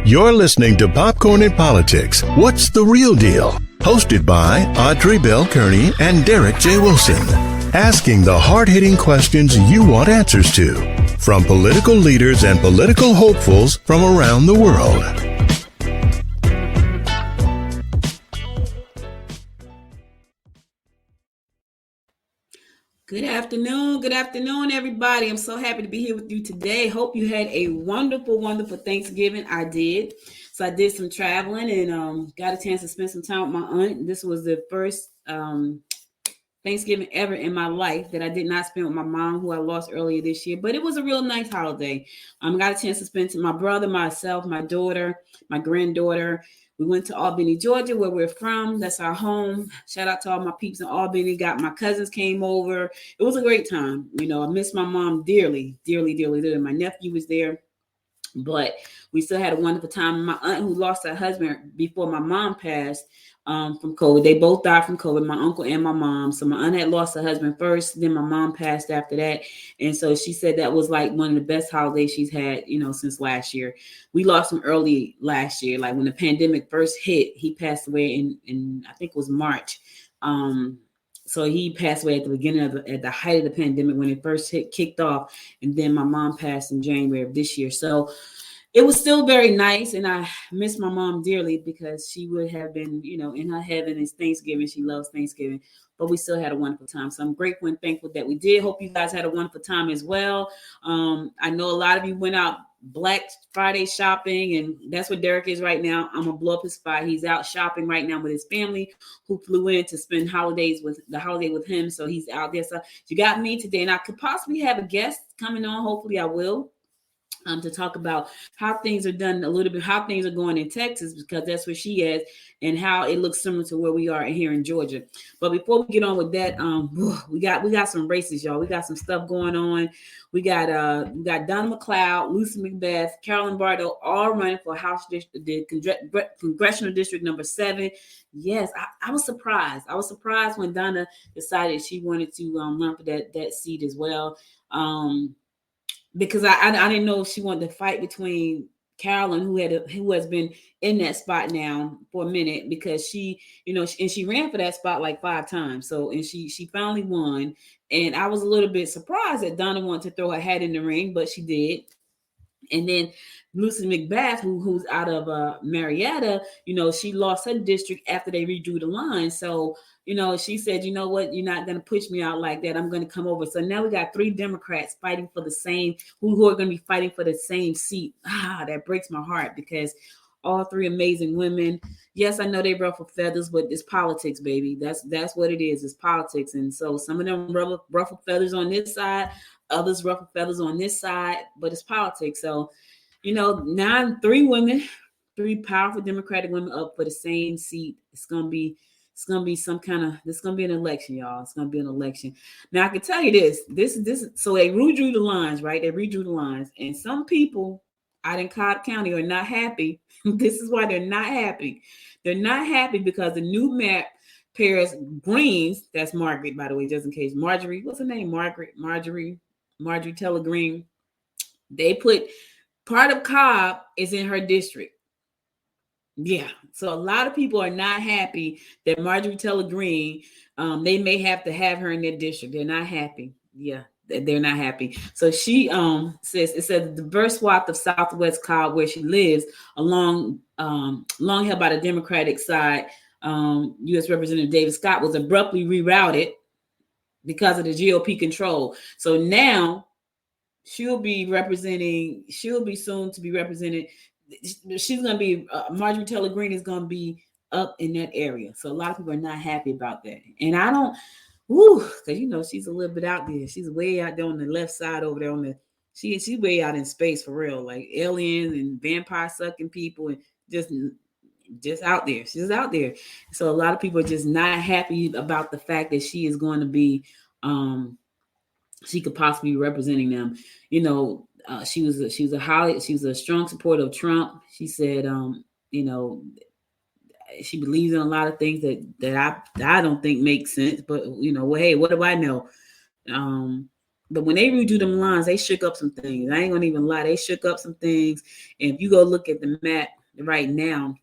You're listening to Popcorn and Politics. What's the real deal? Hosted by Audrey Bell Kearney and Derek J. Wilson. Asking the hard-hitting questions you want answers to. From political leaders and political hopefuls from around the world. Good afternoon, everybody. I'm so happy to be here with you today. Hope you had a wonderful Thanksgiving. I did. So I did some traveling and got a chance to spend some time with my aunt. This was the first Thanksgiving ever in my life that I did not spend with my mom, who I lost earlier this year. But it was a real nice holiday. Got a chance to spend with my brother, myself, my daughter, my granddaughter. We went to Albany, Georgia, where we're from. That's our home. Shout out to all my peeps in Albany. My cousins came over. It was a great time. I miss my mom dearly. My nephew was there, but we still had a wonderful time. My aunt, who lost her husband before my mom passed from COVID, they both died from COVID, my uncle and my mom. So my aunt had lost her husband first, then my mom passed after that. And so she said that was like one of the best holidays she's had, since last year. We lost him early last year, like when the pandemic first hit. He passed away in I think it was March. So he passed away at the beginning at the height of the pandemic when it first kicked off. And then my mom passed in January of this year. So it was still very nice. And I miss my mom dearly because she would have been, in her heaven. It's Thanksgiving. She loves Thanksgiving. But we still had a wonderful time. So I'm grateful and thankful that we did. Hope you guys had a wonderful time as well. I know a lot of you went out Black Friday shopping, and that's what Derek is right now. I'm gonna blow up his spot. He's out shopping right now with his family, who flew in to spend holiday with him. So he's out there. So you got me today, and I could possibly have a guest coming on. Hopefully I will. To talk about how things are done a little bit, how things are going in Texas, because that's where she is, and how it looks similar to where we are here in Georgia. But before we get on with that, we got some races, y'all. We got some stuff going on. We got Donna McLeod, Lucy McBeth, Carolyn Bardo, all running for House District, the Congressional District number 7. Yes, I was surprised. I was surprised when Donna decided she wanted to run for that seat as well. Because I didn't know if she wanted to fight between Carolyn, who has been in that spot now for a minute, because she, and she ran for that spot like 5 times. So, and she finally won. And I was a little bit surprised that Donna wanted to throw her hat in the ring, but she did. And then Lucy McBeth, who's out of Marietta, she lost her district after they redrew the line. So, she said, you know what, you're not going to push me out like that. I'm going to come over. So now we got 3 Democrats fighting for the same, who are going to be fighting for the same seat. That breaks my heart, because all 3 amazing women. Yes, I know they ruffle feathers, but it's politics, baby. That's what it is. It's politics. And so some of them ruffle feathers on this side, others ruffle feathers on this side, but it's politics. So, now 3 women, 3 powerful Democratic women up for the same seat. It's gonna be an election, y'all. It's gonna be an election. Now I can tell you this. So they redrew the lines, right? They redrew the lines, and some people out in Cobb County are not happy. This is why they're not happy. They're not happy because the new map pairs Greens. That's Margaret, by the way, just in case. Marjorie, what's her name? Marjorie Taylor Greene. They put part of Cobb is in her district. Yeah, so a lot of people are not happy that Marjorie Taylor Greene, they may have to have her in their district. They're not happy. Yeah, they're not happy. So she says the diverse swath of Southwest Cobb, where she lives, long held by the Democratic side, U.S. Representative David Scott, was abruptly rerouted because of the GOP control. So now she'll be soon to be represented. She's going to be, Marjorie Taylor Greene is going to be up in that area. So a lot of people are not happy about that. And I don't, because, she's a little bit out there. She's way out there on the left side over there she's way out in space for real, like aliens and vampire sucking people and just out there. She's out there. So a lot of people are just not happy about the fact that she is going to be, she could possibly be representing them. She was a strong supporter of Trump. She said, she believes in a lot of things that I don't think make sense. But hey, what do I know? But when they redo them lines, they shook up some things. I ain't gonna even lie, they shook up some things. And if you go look at the map right now,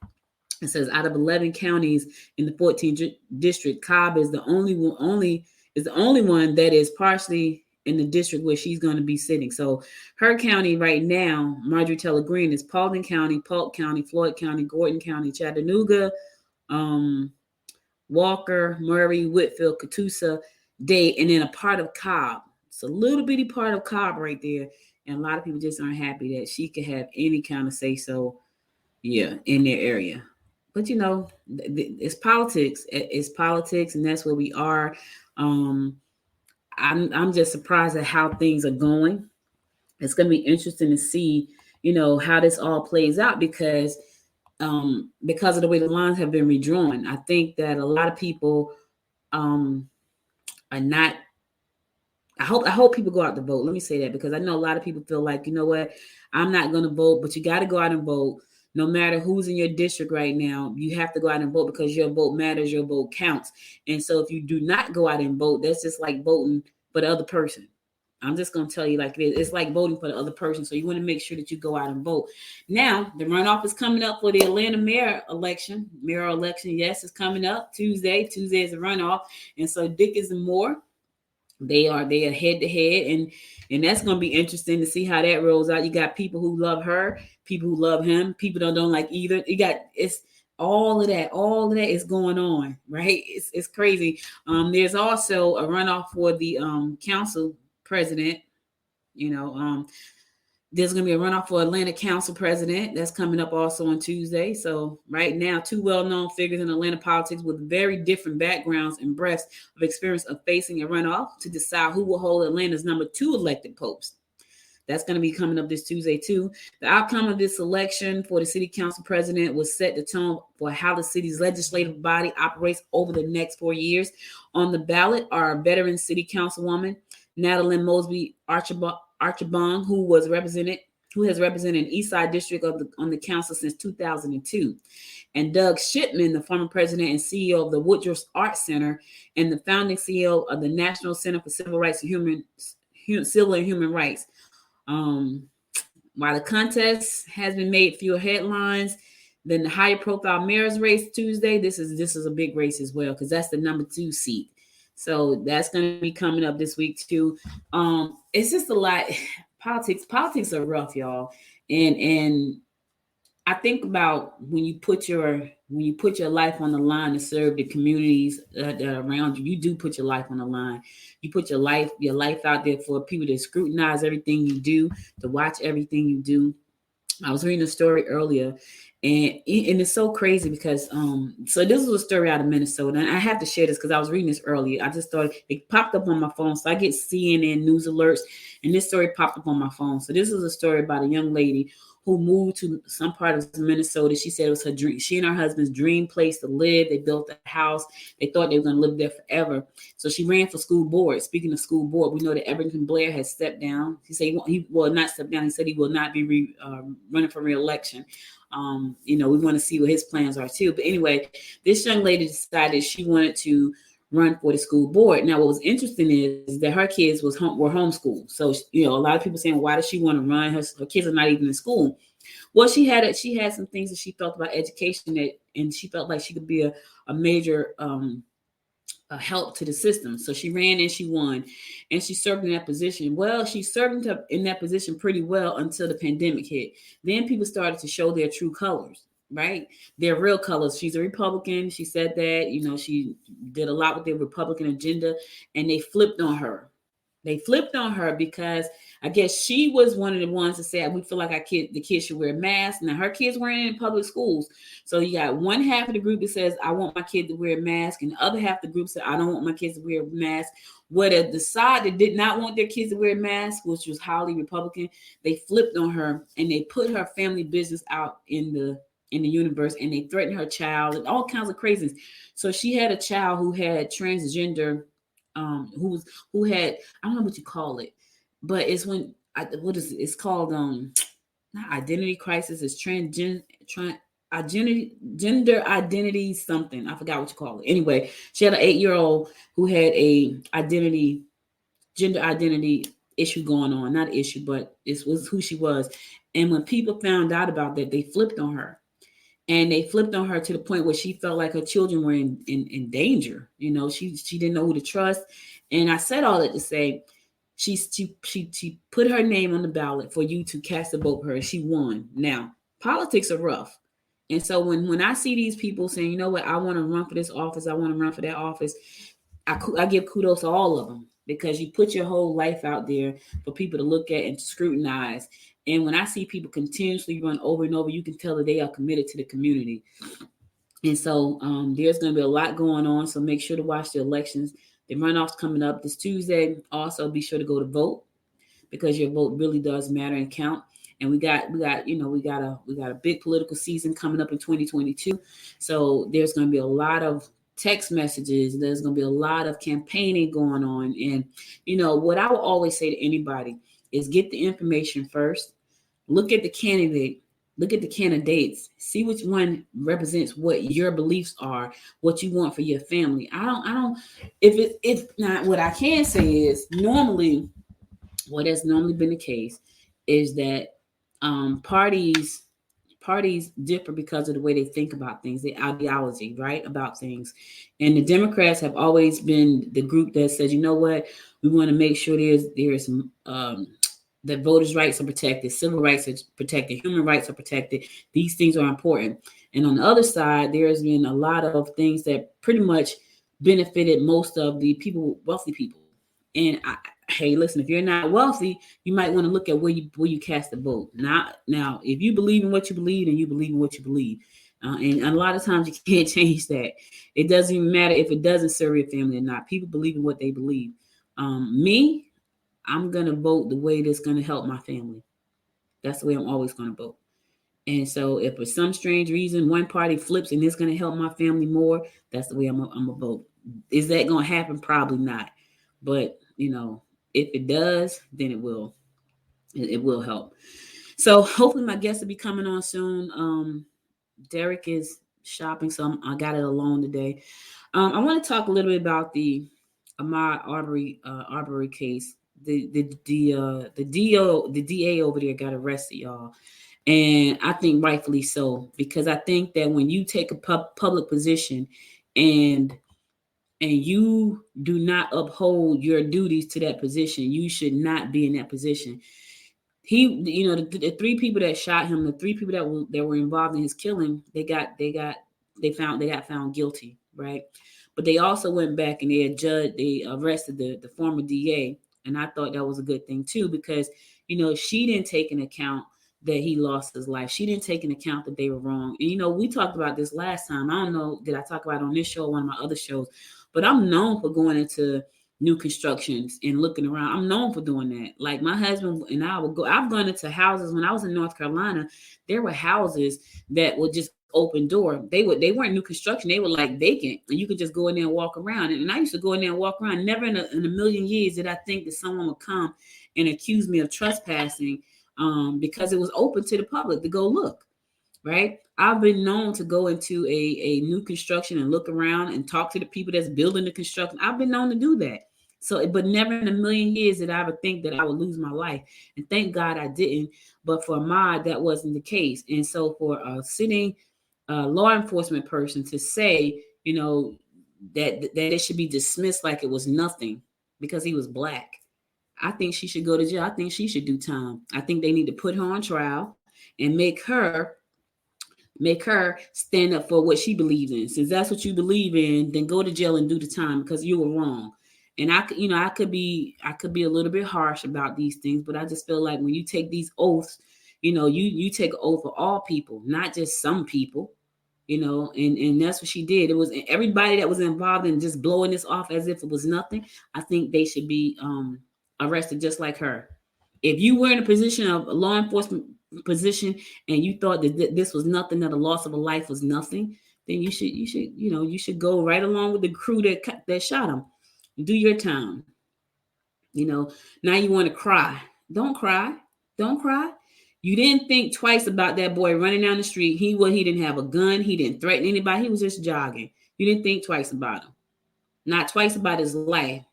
it says out of 11 counties in the 14th district, Cobb is the only one that is partially in the district where she's going to be sitting. So her county right now, Marjorie Taylor Greene, is Paulding County, Polk County, Floyd County, Gordon County, Chattanooga, Walker, Murray, Whitfield, Catoosa, Dade, and then a part of Cobb. It's a little bitty part of Cobb right there. And a lot of people just aren't happy that she could have any kind of say so, in their area. But it's politics. It's politics, and that's where we are. I'm just surprised at how things are going. It's going to be interesting to see, how this all plays out because of the way the lines have been redrawn. I think that a lot of people are not. I hope people go out to vote. Let me say that because I know a lot of people feel like, you know what, I'm not going to vote, but you got to go out and vote. No matter who's in your district right now, you have to go out and vote because your vote matters, your vote counts. And so if you do not go out and vote, that's just like voting for the other person. I'm just going to tell you like it is. It's like voting for the other person. So you want to make sure that you go out and vote. Now, the runoff is coming up for the Atlanta mayor election. Yes, it's coming up Tuesday. Tuesday is the runoff. And so Dickens and Moore, they are head to head. And that's going to be interesting to see how that rolls out. You got people who love her, people who love him, people don't like either. It's all of that is going on, right? It's crazy. There's also a runoff for the council president. There's going to be a runoff for Atlanta council president. That's coming up also on Tuesday. So right now, two well-known figures in Atlanta politics with very different backgrounds and breadths of experience of facing a runoff to decide who will hold Atlanta's number 2 elected post. That's going to be coming up this Tuesday too. The outcome of this election for the city council president will set the tone for how the city's legislative body operates over the next 4 years. On the ballot are veteran city councilwoman Natalie Mosby Archibong, who has represented East Side District on the council since 2002, and Doug Shipman, the former president and CEO of the Woodruff Arts Center and the founding CEO of the National Center for Civil Rights and Human Rights. While the contest has been made fewer headlines than the higher profile mayor's race Tuesday, this is a big race as well because that's the number 2 seat. So that's going to be coming up this week too. It's just a lot. Politics are rough, y'all. And I think about when you put your life on the line to serve the communities that are around you, you do put your life on the line. You put your life out there for people to scrutinize everything you do, to watch everything you do. I was reading a story earlier, and it's so crazy because so this was a story out of Minnesota, and I have to share this because I was reading this earlier. I just thought it popped up on my phone, so I get CNN news alerts, and this story popped up on my phone. So this is a story about a young lady who moved to some part of Minnesota. She said it was her dream. She and her husband's dream place to live. They built a house. They thought they were going to live there forever. So she ran for school board. Speaking of school board, we know that Everton Blair has stepped down. He said he will not step down. He said he will not be running for re-election. We want to see what his plans are too. But anyway, this young lady decided she wanted to run for the school board. Now, what was interesting is that her kids were homeschooled. So, a lot of people saying, why does she want to run? Her kids are not even in school. Well, she had some things that she felt about education and she felt like she could be a major a help to the system. So she ran and she won, and she served in that position. Well, she served in that position pretty well until the pandemic hit. Then people started to show their true colors. Right? Their real colors. She's a Republican. She said that, she did a lot with their Republican agenda, and they flipped on her. They flipped on her because I guess she was one of the ones that said, we feel like the kids should wear masks. Now her kids weren't in public schools. So you got one half of the group that says, I want my kid to wear a mask. And the other half of the group said, I don't want my kids to wear a mask. Whether the side that did not want their kids to wear masks, which was highly Republican, they flipped on her and they put her family business out in the universe, and they threatened her child and all kinds of craziness. So she had a child who had transgender, who had, I don't know what you call it, but it's when it's called not identity crisis, it's gender identity something. I forgot what you call it. Anyway, she had an 8-year-old who had a gender identity issue going on, not issue, but it was who she was. And when people found out about that, they flipped on her. And they flipped on her to the point where she felt like her children were in danger. You know, she didn't know who to trust. And I said all that to say she put her name on the ballot for you to cast a vote for her. She won. Now, politics are rough. And so when I see these people saying, you know what, I want to run for this office, I want to run for that office, I give kudos to all of them, because you put your whole life out there for people to look at and to scrutinize. And when I see people continuously run over and over, you can tell that they are committed to the community. And so there's going to be a lot going on. So make sure to watch the elections. The runoffs coming up this Tuesday. Also, be sure to go to vote, because your vote really does matter and count. And we got a big political season coming up in 2022. So there's going to be a lot of text messages. There's going to be a lot of campaigning going on. And, you know, what I will always say to anybody is get the information first. Look at the candidate. Look at the candidates. See which one represents what your beliefs are, what you want for your family. If not, what I can say is normally, what has normally been the case is that parties differ because of the way they think about things, the ideology, right, about things. And the Democrats have always been the group that says, you know what, we want to make sure there's that voters' rights are protected, civil rights are protected, human rights are protected. These things are important. And on the other side, there's been a lot of things that pretty much benefited most of the people, wealthy people. And hey, listen, if you're not wealthy, you might want to look at where you cast the vote. Now, if you believe in what you believe, and you believe in what you believe, and a lot of times you can't change that. It doesn't even matter if it doesn't serve your family or not. People believe in what they believe. Me, I'm gonna vote the way that's gonna help my family. That's the way I'm always gonna vote. And so, if for some strange reason one party flips and it's gonna help my family more, that's the way I'm gonna vote. Is that gonna happen? Probably not. But you know, if it does, then it will help. So hopefully my guest will be coming on soon. Derek is shopping, so I got it alone today. I want to talk a little bit about the Ahmaud Arbery case. The DA over there got arrested, y'all, and I think rightfully so, because I think that when you take a public position and you do not uphold your duties to that position, you should not be in that position. The three people that shot him, the three people that were involved in his killing, they got found guilty, right? But they also went back and they arrested the former DA, and I thought that was a good thing too, because she didn't take into account that he lost his life. She didn't take into account that they were wrong. And we talked about this last time. I don't know, did I talk about it on this show or one of my other shows? But I'm known for going into new constructions and looking around. I'm known for doing that. Like my husband and I would go. I've gone into houses when I was in North Carolina. There were houses that would just open door. They weren't new construction. They were like vacant, and you could just go in there and walk around. And I used to go in there and walk around. Never in a million years did I think that someone would come and accuse me of trespassing, because it was open to the public to go look. Right? I've been known to go into a new construction and look around and talk to the people that's building the construction. I've been known to do that. So, but never in a million years did I ever think that I would lose my life. And thank God I didn't. But for Ahmaud, that wasn't the case. And so for a sitting law enforcement person to say, that it should be dismissed like it was nothing because he was Black, I think she should go to jail. I think she should do time. I think they need to put her on trial and make her stand up for what she believes in. Since that's what you believe in, then go to jail and do the time because you were wrong. And I could be a little bit harsh about these things, but I just feel like when you take these oaths, you take an oath for all people, not just some people, and that's what she did. It was everybody that was involved in just blowing this off as if it was nothing. I think they should be arrested just like her. If you were in a position of a law enforcement position and you thought that this was nothing, that the loss of a life was nothing, then you should go right along with the crew that shot him. Do your time. Now you want to cry. Don't cry. You didn't think twice about that boy running down the street. He didn't have a gun. He didn't threaten anybody. He was just jogging. You didn't think twice about him. Not twice about his life.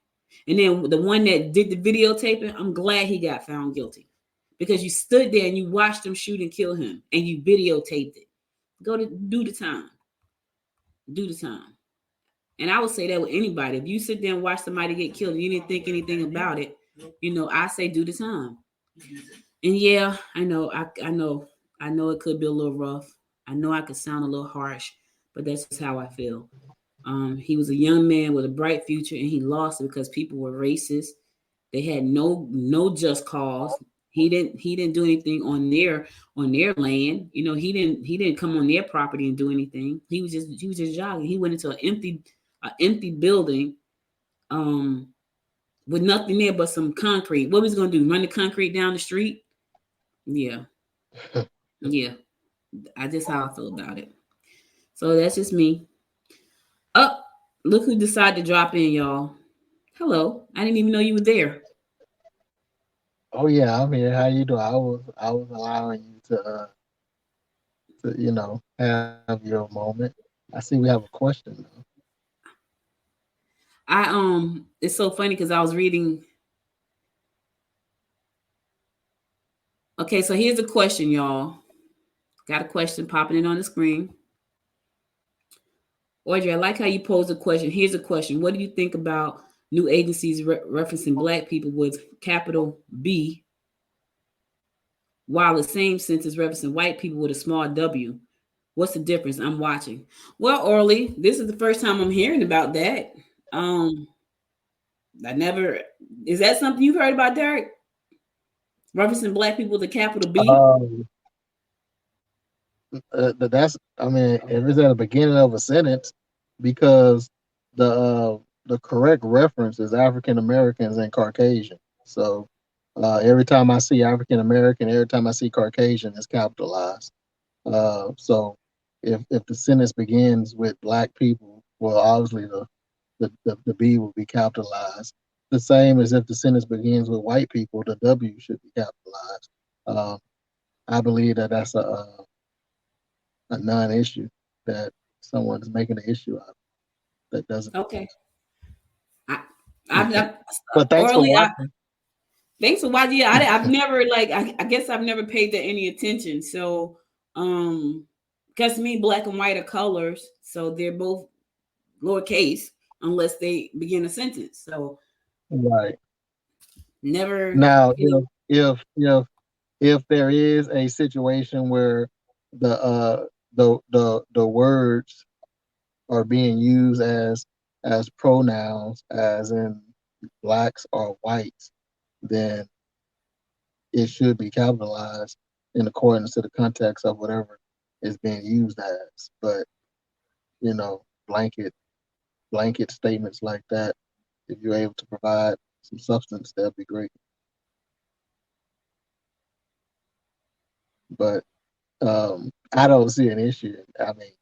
And then the one that did the videotaping, I'm glad he got found guilty because you stood there and you watched him shoot and kill him and you videotaped it. Go to do the time. Do the time. And I would say that with anybody. If you sit there and watch somebody get killed and you didn't think anything about it, I say do the time. And yeah, I know it could be a little rough. I know I could sound a little harsh, but that's just how I feel. He was a young man with a bright future, and he lost it because people were racist. They had no just cause. He didn't do anything on their land. He didn't come on their property and do anything. He was just jogging. He went into an empty building, with nothing there but some concrete. What was he gonna do? Run the concrete down the street? Yeah, yeah. I just how I feel about it. So that's just me. Oh, look who decided to drop in, y'all. Hello. I didn't even know you were there. Oh yeah, I'm here. How you doing? I was allowing you to have your moment. I see we have a question though. It's so funny because I was reading. Okay, so here's a question, y'all. Got a question popping in on the screen. Audrey, I like how you posed a question. Here's a question. What do you think about new agencies referencing Black people with capital B, while the same sentence referencing white people with a small W? What's the difference? I'm watching. Well, Orly, this is the first time I'm hearing about that. Is that something you've heard about, Derek? Referencing Black people with a capital B? If it's at the beginning of a sentence, because the correct reference is African Americans and Caucasian. So every time I see African American, every time I see Caucasian, it's capitalized. So if the sentence begins with Black people, well, obviously the B will be capitalized. The same as if the sentence begins with white people, the W should be capitalized. I believe that's a non-issue that someone is making an issue out of. That doesn't. Okay. I've but thanks Orly, for watching. Thanks for watching. Yeah, I've never I guess I've never paid that any attention. So, because to me, black and white are colors, so they're both lowercase unless they begin a sentence. So, right. Never. Now, if there is a situation where the words are being used as pronouns, as in blacks or whites, then it should be capitalized in accordance to the context of whatever is being used as. But blanket statements like that, if you're able to provide some substance, that'd be great. But I don't see an issue. I mean,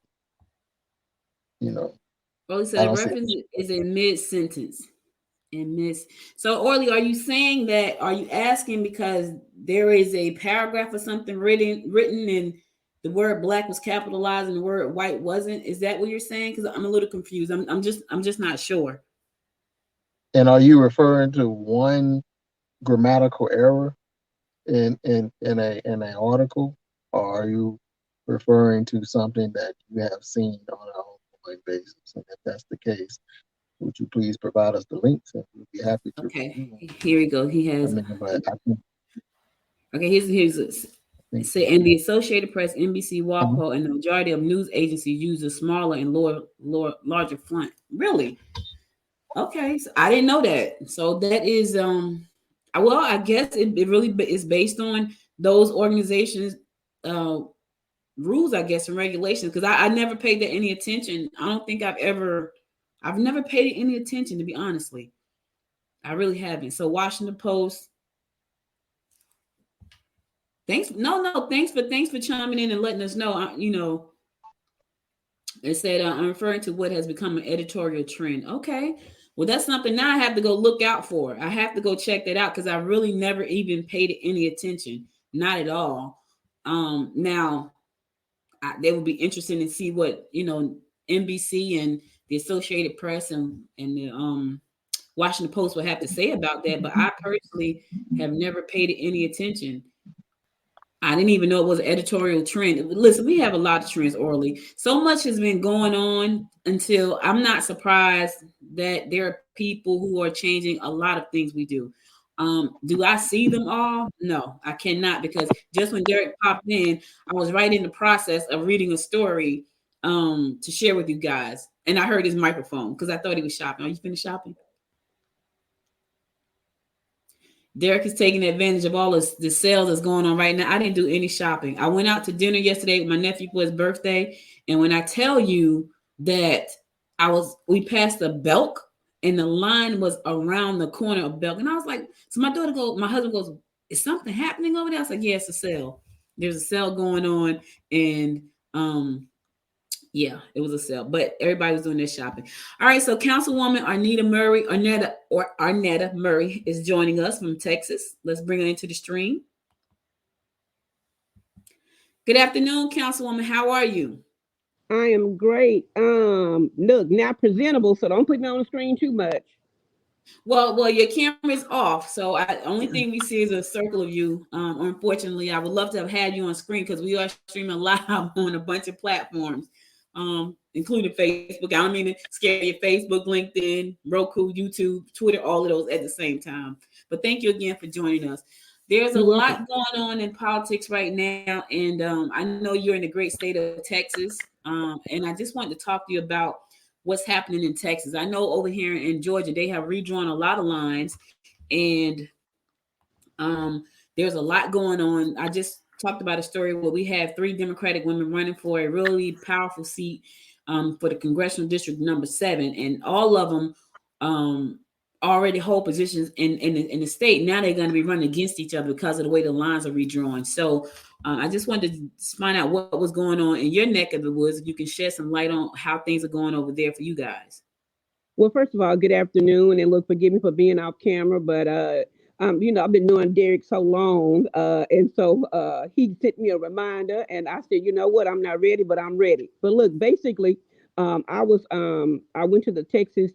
Well, so the reference is in mid-sentence. So, Orly, are you saying that? Are you asking because there is a paragraph or something written and the word black was capitalized and the word white wasn't? Is that what you're saying? Because I'm a little confused. I'm just not sure. And are you referring to one grammatical error in an article, or are you referring to something that you have seen on an ongoing basis? And if that's the case, would you please provide us the links, and we'd be happy to. Okay, here we go. He has. Okay, here's say, and the Associated Press, NBC, WAPO, and the majority of news agencies use a smaller and larger font. Really? Okay, so I didn't know that. So that is well, I guess it really is based on those organizations' rules, I guess, and regulations. Because I never paid that any attention. I don't think I've never paid it any attention, to be honestly. I really haven't. So Washington Post. Thanks for chiming in and letting us know. It said I'm referring to what has become an editorial trend. Okay, well that's something now I have to go look out for. I have to go check that out because I really never even paid it any attention, not at all. Now, they would be interesting to see what NBC and the Associated Press and the Washington Post would have to say about that, but I personally have never paid it any attention. I didn't even know it was an editorial trend. Listen, we have a lot of trends orally. So much has been going on until I'm not surprised that there are people who are changing a lot of things we do. Do I see them all? No, I cannot, because just when Derek popped in, I was right in the process of reading a story to share with you guys. And I heard his microphone because I thought he was shopping. Are you finished shopping? Derek is taking advantage of all the sales that's going on right now. I didn't do any shopping. I went out to dinner yesterday with my nephew for his birthday. And when I tell you that we passed the Belk and the line was around the corner of Belk. And I was like, so my husband goes, is something happening over there? I was like, yeah, it's a sale. There's a sale going on. And yeah, it was a sale, but everybody was doing their shopping. All right, so Councilwoman Arnetta Murray is joining us from Texas. Let's bring her into the stream. Good afternoon, Councilwoman. How are you? I am great. Look, not presentable, so don't put me on the screen too much. Well, your camera's off, so only thing we see is a circle of you. Unfortunately, I would love to have had you on screen because we are streaming live on a bunch of platforms. Including Facebook. I don't mean to scare you. Facebook, LinkedIn, Roku, YouTube, Twitter, all of those at the same time. But thank you again for joining us. There's a lot going on in politics right now, and I know you're in the great state of Texas, and I just wanted to talk to you about what's happening in Texas. I know over here in Georgia, they have redrawn a lot of lines, and there's a lot going on. I just talked about a story where we have 3 Democratic women running for a really powerful seat for the congressional district number 7, and all of them already hold positions in the state. Now they're going to be running against each other because of the way the lines are redrawn. So I just wanted to find out what was going on in your neck of the woods. If you can shed some light on how things are going over there for you guys. Well, first of all, good afternoon, and look, forgive me for being off camera, but I've been knowing Derek so long, and so he sent me a reminder, and I said, you know what, I'm not ready, but I'm ready. But look, basically, I went to the Texas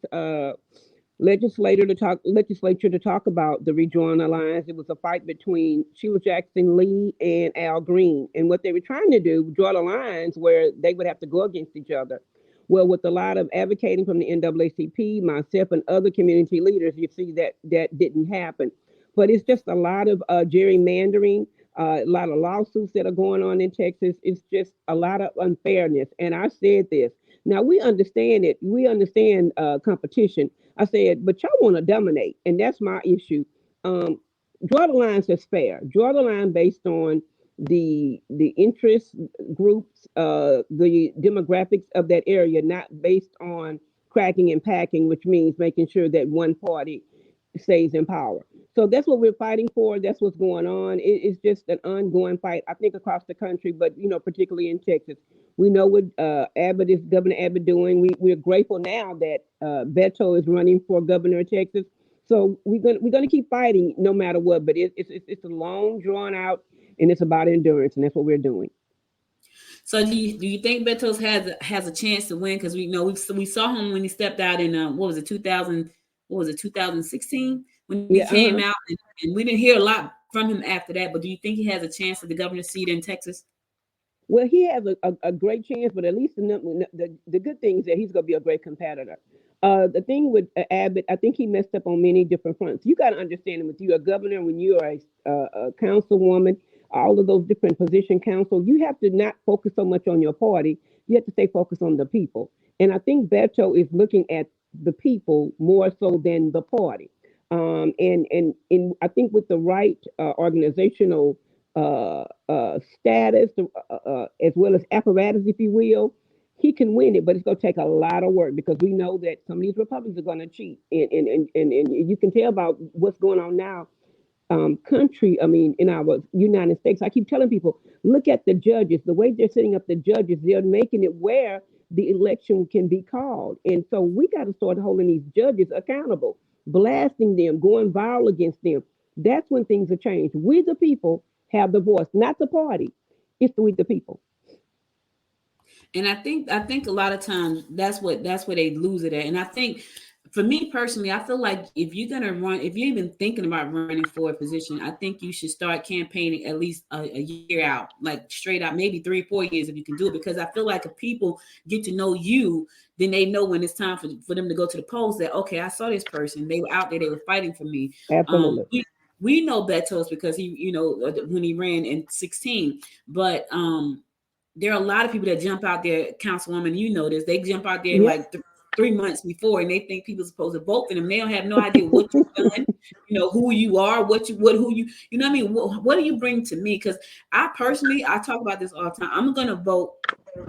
legislature to talk about the rejoin alliance. It was a fight between Sheila Jackson Lee and Al Green, and what they were trying to do, draw the lines where they would have to go against each other. Well, with a lot of advocating from the NAACP, myself and other community leaders, you see that didn't happen. But it's just a lot of gerrymandering, a lot of lawsuits that are going on in Texas. It's just a lot of unfairness. And I said this. Now, we understand it. We understand competition. I said, but y'all want to dominate. And that's my issue. Draw the lines that's fair. Draw the line based on the interest groups, the demographics of that area, not based on cracking and packing, which means making sure that one party stays in power. So that's what we're fighting for. That's what's going on. It's just an ongoing fight, I think, across the country, but particularly in Texas. We know what Governor Abbott doing. We're grateful now that Beto is running for governor of Texas. So we're gonna keep fighting no matter what. But it's a long, drawn out, and it's about endurance, and that's what we're doing. So do you think Beto has a chance to win? Because we saw him when he stepped out in 2016 when he came out, and we didn't hear a lot from him after that. But do you think he has a chance at the governor's seat in Texas? Well, he has a great chance, but at least the good thing is that he's going to be a great competitor. The thing with Abbott, I think he messed up on many different fronts. You got to understand when you're a governor, when you are a councilwoman, all of those different position council, you have to not focus so much on your party. You have to stay focused on the people. And I think Beto is looking at the people more so than the party. And I think with the right organizational status, as well as apparatus, if you will, he can win it, but it's going to take a lot of work because we know that some of these Republicans are going to cheat. And you can tell about what's going on now. In our United States, I keep telling people, look at the judges, the way they're setting up the judges, they're making it where the election can be called. And so we got to start holding these judges accountable, blasting them, going viral against them. That's when things are changed. We, the people, have the voice, not the party. It's we, the people. And I think a lot of times that's where they lose it at. And I think for me personally, I feel like if you're gonna run, if you're even thinking about running for a position, I think you should start campaigning at least a year out, like straight out, maybe 3 or 4 years if you can do it. Because I feel like if people get to know you, then they know when it's time for them to go to the polls that, okay, I saw this person, they were out there, they were fighting for me. Absolutely. We know Betos because he, when he ran in 16, but there are a lot of people that jump out there, Councilwoman, you know this, they jump out there Yep. like 3 months before, and they think people are supposed to vote for them. They don't have no idea what you've done, who you are, who you know what I mean? What do you bring to me? Because I personally, I talk about this all the time. I'm going to vote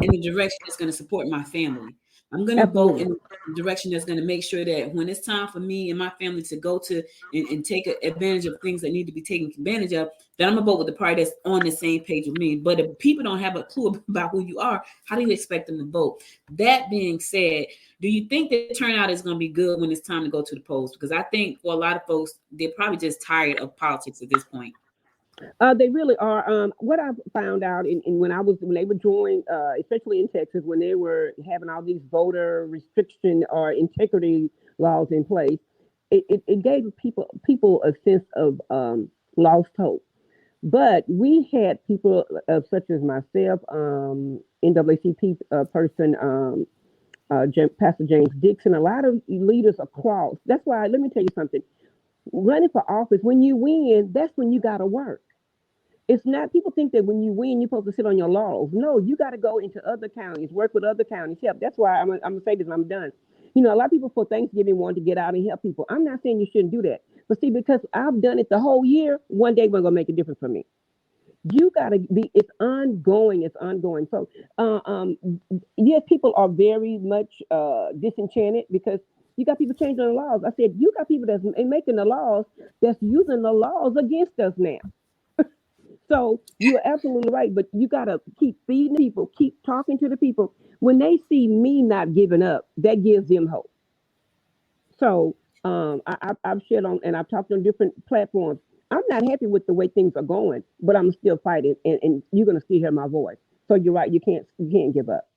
in the direction that's going to support my family. I'm going to vote in the direction that's going to make sure that when it's time for me and my family to go to and take advantage of things that need to be taken advantage of, then I'm going to vote with the party that's on the same page with me. But if people don't have a clue about who you are, how do you expect them to vote? That being said, do you think the turnout is going to be good when it's time to go to the polls? Because I think for a lot of folks, they're probably just tired of politics at this point. They really are. What I found out in when they were joining, especially in Texas, when they were having all these voter restriction or integrity laws in place, it gave people a sense of lost hope. But we had people such as myself, NAACP person, Pastor James Dixon, a lot of leaders across. That's why, let me tell you something. Running for office, when you win, that's when you got to work. It's not, people think that when you win, you're supposed to sit on your laurels. No, you got to go into other counties, work with other counties, help. That's why I'm going to say this and I'm done. A lot of people for Thanksgiving want to get out and help people. I'm not saying you shouldn't do that. But see, because I've done it the whole year, one day we're going to make a difference for me. You got to be, it's ongoing. So, yes, people are very much disenchanted because you got people changing the laws. I said, you got people that's making the laws that's using the laws against us now. So you're absolutely right, but you got to keep feeding people, keep talking to the people. When they see me not giving up, that gives them hope. So I've shared on and I've talked on different platforms. I'm not happy with the way things are going, but I'm still fighting, and you're gonna still hear my voice. So you're right, you can't give up.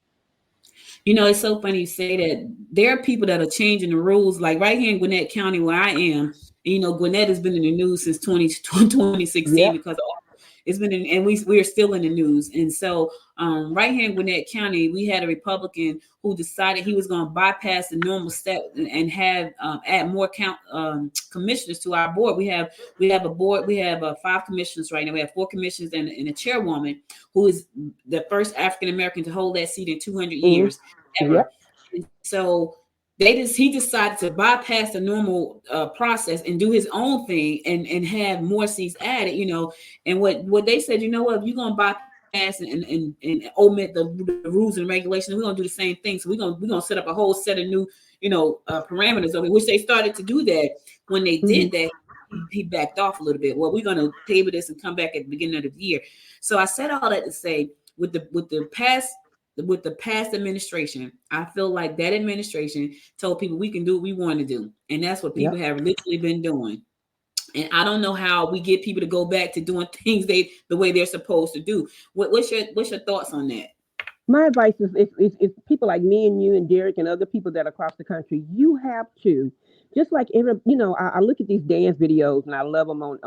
It's so funny you say that. There are people that are changing the rules, like right here in Gwinnett County where I am. Gwinnett has been in the news since 2016 Yep. because it's been in, and we're still in the news. And so right here in Gwinnett County, we had a Republican who decided he was going to bypass the normal step and have add more commissioners to our board. We have a board. We have 5 commissioners right now. We have 4 commissioners and a chairwoman who is the first African American to hold that seat in 200 years ever. Yep. And so he decided to bypass the normal process and do his own thing and have more seats added, and what they said, if you're going to bypass and omit the rules and regulations, we're going to do the same thing. So we're going to set up a whole set of new, parameters of it, which they started to do that. When they did that, he backed off a little bit. Well, we're going to table this and come back at the beginning of the year. So I said all that to say with the past administration, I feel like that administration told people we can do what we want to do. And that's what people have literally been doing. And I don't know how we get people to go back to doing things the way they're supposed to do. What's your thoughts on that? My advice is if people like me and you and Derek and other people that are across the country, you have to, just like I look at these dance videos and I love them on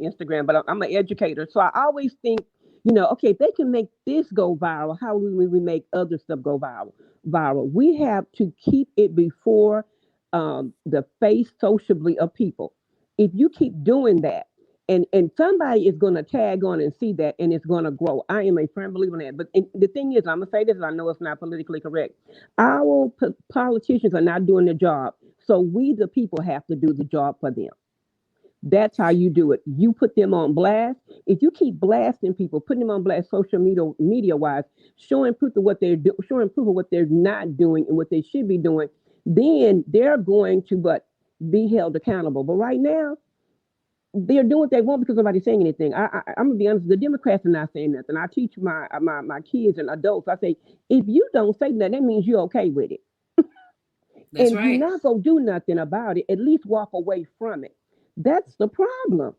Instagram, but I'm an educator. So I always think, okay, if they can make this go viral, how will we make other stuff go viral? We have to keep it before the face sociably of people. If you keep doing that, and somebody is going to tag on and see that, and it's going to grow. I am a firm believer in that. But the thing is, I'm going to say this, and I know it's not politically correct. Our politicians are not doing their job. So we, the people, have to do the job for them. That's how you do it. You put them on blast. If you keep blasting people, putting them on blast social media wise, showing proof of what they're doing, showing proof of what they're not doing and what they should be doing, then they're going to be held accountable. But right now, they're doing what they want because nobody's saying anything. I'm gonna be honest. The Democrats are not saying nothing. I teach my kids and adults. I say, if you don't say nothing, that means you're okay with it. That's and right. You're not gonna do nothing about it. At least walk away from it. That's the problem.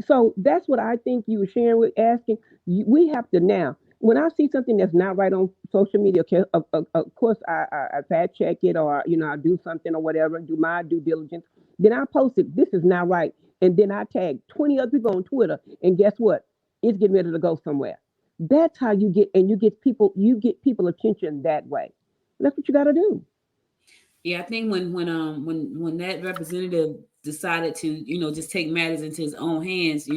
So that's what I think you were sharing with asking. We have to now. when I see something that's not right on social media, okay, of course I fact check it, or I do something or whatever, do my due diligence. Then I post it. This is not right, and then I tag 20 other people on Twitter, and guess what? It's getting ready to go somewhere. That's how you get, and you get people attention that way. That's what you got to do. Yeah, I think when that representative decided to just take matters into his own hands,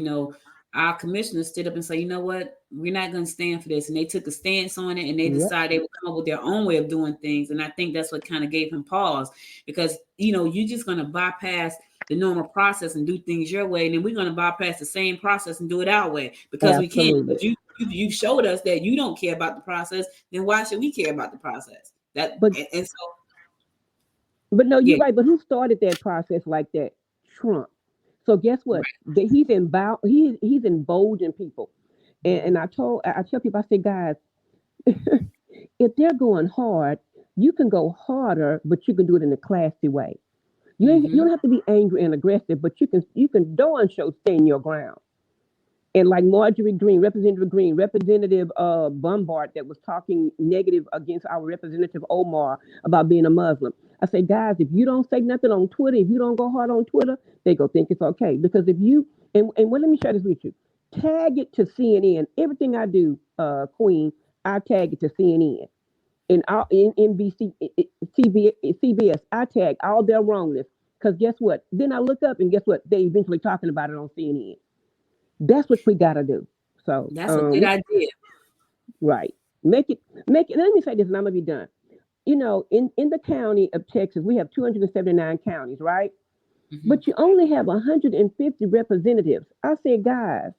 our commissioner stood up and said, you know what, we're not going to stand for this, and they took a stance on it, and they Yep, decided they would come up with their own way of doing things, and I think that's what kind of gave him pause, because you're just going to bypass the normal process and do things your way, and then we're going to bypass the same process and do it our way because we can. absolutely. But you showed us that you don't care about the process, then why should we care about the process? That But and so but no, you're yeah. right. But who started that process like that? Trump. So guess what? He's emboldened people. And I tell people, I say, guys, if they're going hard, you can go harder, but you can do it in a classy way. You Hmm. don't have to be angry and aggressive, but you can darn show stand your ground. And like Marjorie Green, Representative Green, Representative Bombard, that was talking negative against our Representative Omar about being a Muslim. I say, guys, if you don't say nothing on Twitter, if you don't go hard on Twitter, they go think it's okay. Because if you and well, let me share this with you. Tag it to CNN. Everything I do, Queen, I tag it to CNN. And in NBC, CBS, I tag all their wrongness. Because guess what? Then I look up and guess what? They eventually talking about it on CNN. That's what we gotta do. So, That's a good idea. right, make it. Let me say this, and I'm gonna be done. In the county of Texas, we have 279 counties, right? Hmm. But you only have 150 representatives. I said, guys,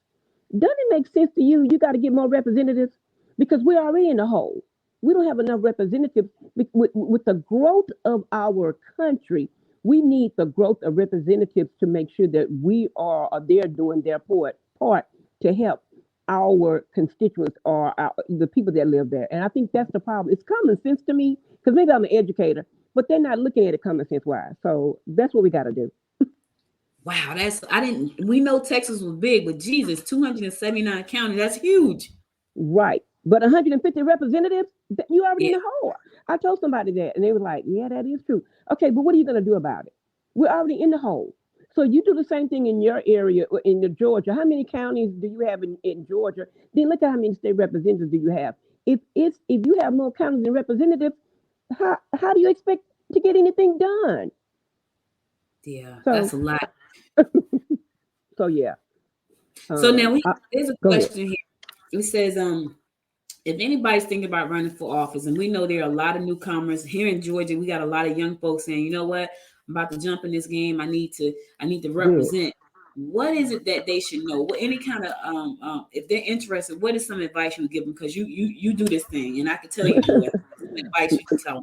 doesn't it make sense to you? You got to get more representatives because we're already in the hole. We don't have enough representatives with the growth of our country. We need the growth of representatives to make sure that they're doing their part to help our constituents or the people that live there. And I think that's the problem. It's common sense to me because maybe I'm an educator, but they're not looking at it common sense wise. So that's what we got to do. Wow, I didn't we know Texas was big, but Jesus, 279 counties, that's huge. Right. But 150 representatives, you already in Yeah. the hole. I told somebody that, and they were like, yeah, that is true. Okay, but what are you going to do about it? We're already in the hole. So you do the same thing in your area, in the Georgia. How many counties do you have in Georgia? Then look at how many state representatives do you have. If you have more counties and representatives, how do you expect to get anything done? Yeah, So that's a lot. so yeah. So now there's a Go ahead. question here. It says, if anybody's thinking about running for office, and we know there are a lot of newcomers here in Georgia, we got a lot of young folks saying, you know what, I'm about to jump in this game. I need to Good. represent. What is it that they should know? What any kind of if they're interested, what is some advice you would give them? Because you do this thing, and I can tell you do it. Some advice you can tell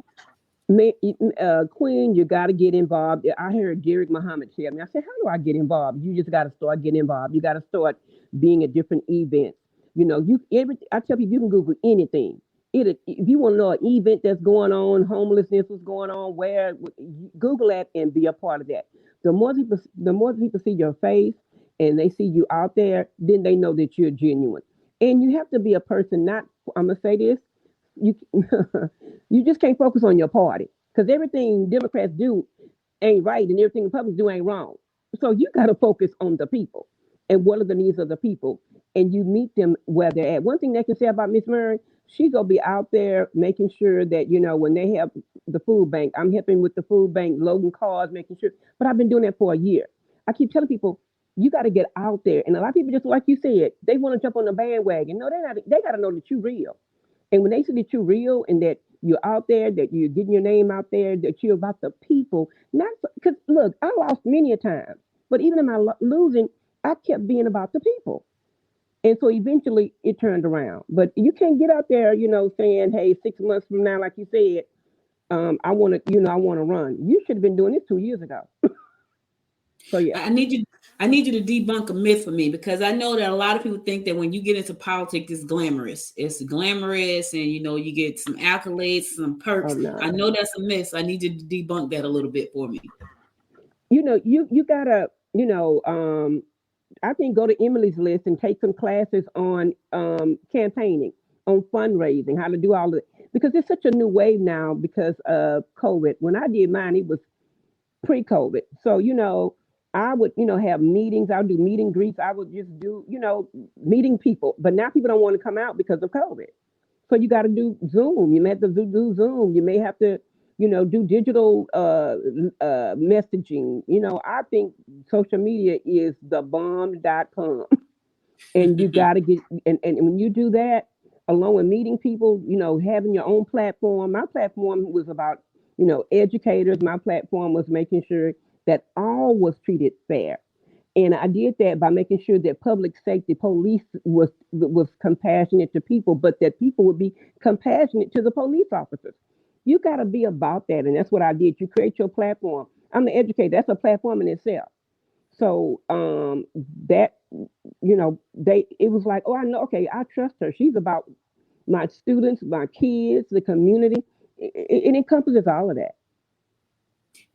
them. Queen, you got to get involved. I heard Derek Muhammad tell me. I said, "How do I get involved?" You just got to start getting involved. You got to start being at different events. I tell people you can Google anything. If you want to know an event that's going on, homelessness was going on, where Google that and be a part of that. The more people see your face and they see you out there, then they know that you're genuine. And you have to be a person. Not, I'm gonna say this, you you just can't focus on your party because everything Democrats do ain't right and everything Republicans do ain't wrong. So you got to focus on the people and what are the needs of the people, and you meet them where they're at. One thing they can say about Miss Murray, she gonna be out there making sure that when they have the food bank, I'm helping with the food bank, loading cars, making sure. But I've been doing that for a year. I keep telling people. You got to get out there, and a lot of people just like you said, they want to jump on the bandwagon. No, they're not. They got to know that you're real. And when they see that you're real and that you're out there, that you're getting your name out there, that you're about the people, not because look, I lost many a time, but even in my losing, I kept being about the people. And so eventually it turned around. But you can't get out there, saying, hey, 6 months from now, like you said, I want to run. You should have been doing this 2 years ago. So yeah. I need you to debunk a myth for me, because I know that a lot of people think that when you get into politics, it's glamorous. It's glamorous, and you get some accolades, some Oh perks. I no. know that's a myth. So I need you to debunk that a little bit for me. You gotta, I think go to Emily's list and take some classes on campaigning. on fundraising, how to do all of it. Because it's such a new wave now because of COVID. When I did mine, it was pre-COVID. So, I would, have meetings. I would do meet and greets. I would just do, meeting people. But now people don't want to come out because of COVID. So you got to do Zoom. You may have to do Zoom. You may have to, do digital messaging. I think social media is the bomb.com. And you got to get, and when you do that, along with meeting people, having your own platform. My platform was about, educators. My platform was making sure that all was treated fair. And I did that by making sure that public safety police was compassionate to people, but that people would be compassionate to the police officers. You got to be about that. And that's what I did. You create your platform. I'm an educator. That's a platform in itself. So that, it was like, oh, I know, okay, I trust her. She's about my students, my kids, the community. It encompasses all of that.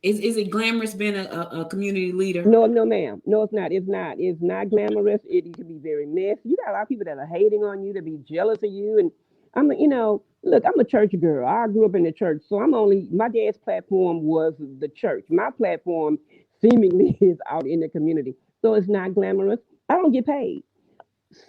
Is it glamorous being a community leader? No, ma'am. No, it's not. It's not. It's not glamorous. It can be very messy. You got a lot of people that are hating on you, that be jealous of you. And look, I'm a church girl. I grew up in the church. So my dad's platform was the church. My platform seemingly is out in the community. So it's not glamorous. I don't get paid.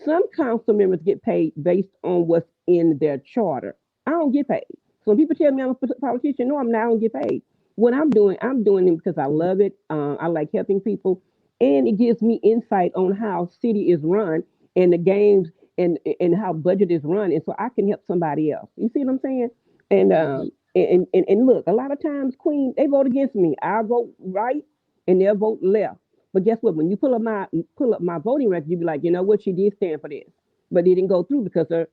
Some council members get paid based on what's in their charter. I don't get paid. So when people tell me I'm a politician, no, I'm not. I don't get paid. What I'm doing it because I love it. I like helping people, and it gives me insight on how city is run and the games and how budget is run, and so I can help somebody else. You see what I'm saying? And look, a lot of times, Queen, they vote against me. I vote right, and they'll vote left. But guess what? When you pull up my voting record, you be like, you know what? She did stand for this, but it didn't go through because of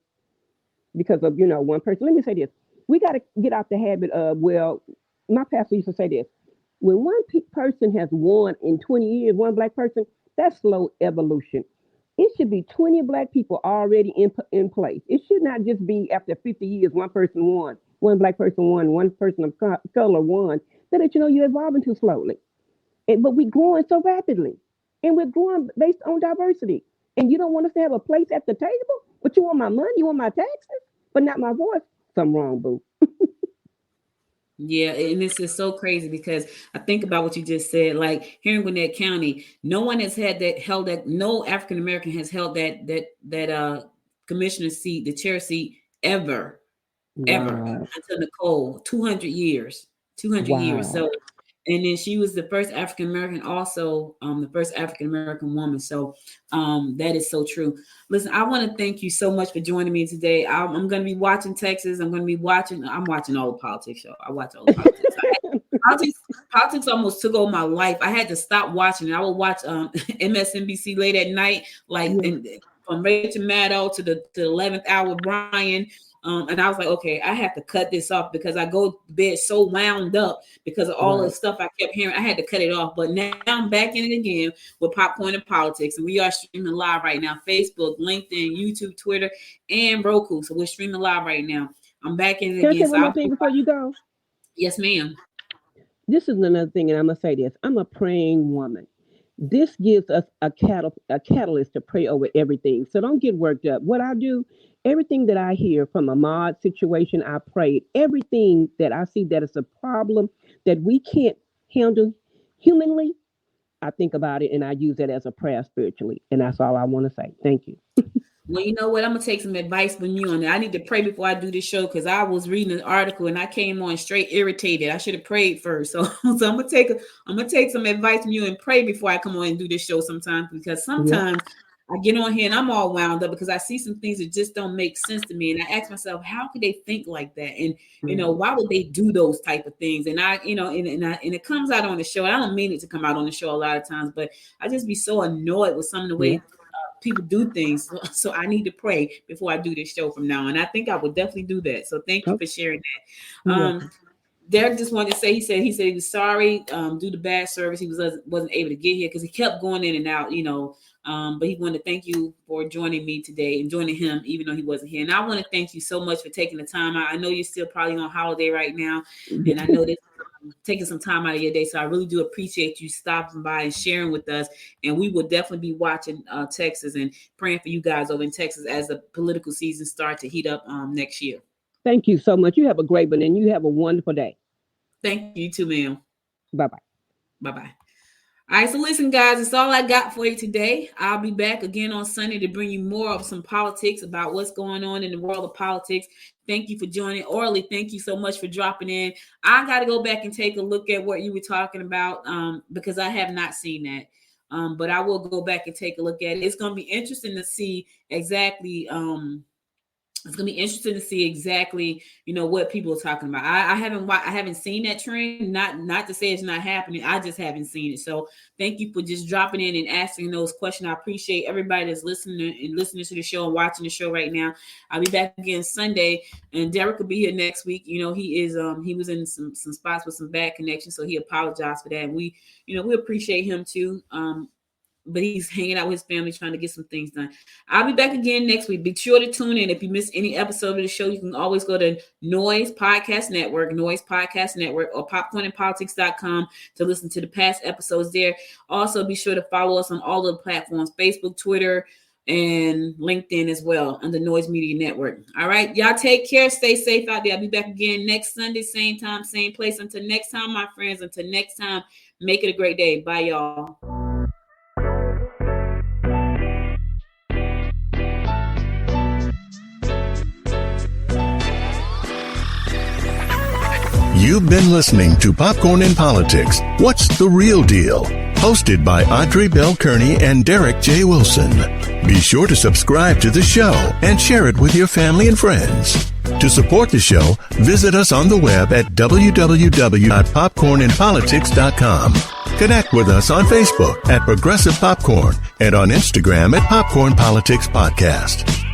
one person. Let me say this: we got to get out the habit of my pastor used to say this: when one person has won in 20 years, one black person, that's slow evolution. It should be 20 black people already in place. It should not just be after 50 years, one person won, one black person won, one person of color won. That you're evolving too slowly. But we're growing so rapidly. And we're growing based on diversity. And you don't want us to have a place at the table, but you want my money, you want my taxes, but not my voice. Something wrong, boo. Yeah, and this is so crazy because I think about what you just said. Like here in Gwinnett County, no one has held that. No African American has held that commissioner seat, the chair seat, ever until Nicole. 200 years. So, and then she was the first African American, also the first African American woman. So that is so true. Listen, I want to thank you so much for joining me today. I'm going to be watching Texas. I'm watching all the politics show. I watch all the politics. Politics almost took over my life. I had to stop watching it. I would watch MSNBC late at night, from Rachel Maddow to the 11th hour with Brian. And I was like, okay, I have to cut this off because I go to bed so wound up because of all the stuff I kept hearing. I had to cut it off. But now I'm back in it again with Popcorn and Politics. And we are streaming live right now. Facebook, LinkedIn, YouTube, Twitter, and Roku. So we're streaming live right now. I'm back in it again. Can I say one more thing before you go? Yes, ma'am. This is another thing, and I'm going to say this. I'm a praying woman. This gives us a catalyst to pray over everything. So don't get worked up. What I do, everything that I hear from a mod situation, I prayed. Everything that I see that is a problem that we can't handle humanly, I think about it and I use that as a prayer spiritually. And that's all I want to say. Thank you. Well, you know what? I'm gonna take some advice from you on that. I need to pray before I do this show because I was reading an article and I came on straight irritated. I should have prayed first. So I'm gonna take some advice from you and pray before I come on and do this show sometimes, because sometimes I get on here and I'm all wound up because I see some things that just don't make sense to me. And I ask myself, how could they think like that? And, why would they do those type of things? And and it comes out on the show. I don't mean it to come out on the show a lot of times, but I just be so annoyed with some of the way people do things. So I need to pray before I do this show from now. And I think I would definitely do that. So thank you for sharing that. Derek just wanted to say, he said he was sorry due to bad service. He wasn't able to get here because he kept going in and out, but he wanted to thank you for joining me today and joining him, even though he wasn't here. And I want to thank you so much for taking the time out. I know you're still probably on holiday right now. And I know this is taking some time out of your day. So I really do appreciate you stopping by and sharing with us. And we will definitely be watching Texas and praying for you guys over in Texas as the political season starts to heat up next year. Thank you so much. You have a great one, and you have a wonderful day. Thank you too, ma'am. Bye-bye. Bye-bye. All right, so listen, guys, that's all I got for you today. I'll be back again on Sunday to bring you more of some politics about what's going on in the world of politics. Thank you for joining. Orly, thank you so much for dropping in. I got to go back and take a look at what you were talking about because I have not seen that. But I will go back and take a look at it. It's going to be interesting to see exactly it's gonna be interesting to see exactly, what people are talking about. I haven't seen that trend. Not to say it's not happening. I just haven't seen it. So thank you for just dropping in and asking those questions. I appreciate everybody that's listening to the show and watching the show right now. I'll be back again Sunday, and Derek will be here next week. He was in some spots with some bad connections, so he apologized for that. And we appreciate him too. But he's hanging out with his family trying to get some things done. I'll be back again next week. Be sure to tune in. If you miss any episode of the show, you can always go to Noise Podcast Network, or popcornandpolitics.com to listen to the past episodes there. Also, be sure to follow us on all of the platforms, Facebook, Twitter, and LinkedIn as well, under Noise Media Network. All right, y'all take care. Stay safe out there. I'll be back again next Sunday, same time, same place. Until next time, my friends, until next time, make it a great day. Bye, y'all. You've been listening to Popcorn in Politics. What's the Real Deal? Hosted by Audrey Bell Kearney and Derek J. Wilson. Be sure to subscribe to the show and share it with your family and friends. To support the show, visit us on the web at www.popcornandpolitics.com. Connect with us on Facebook at Progressive Popcorn and on Instagram at Popcorn Politics Podcast.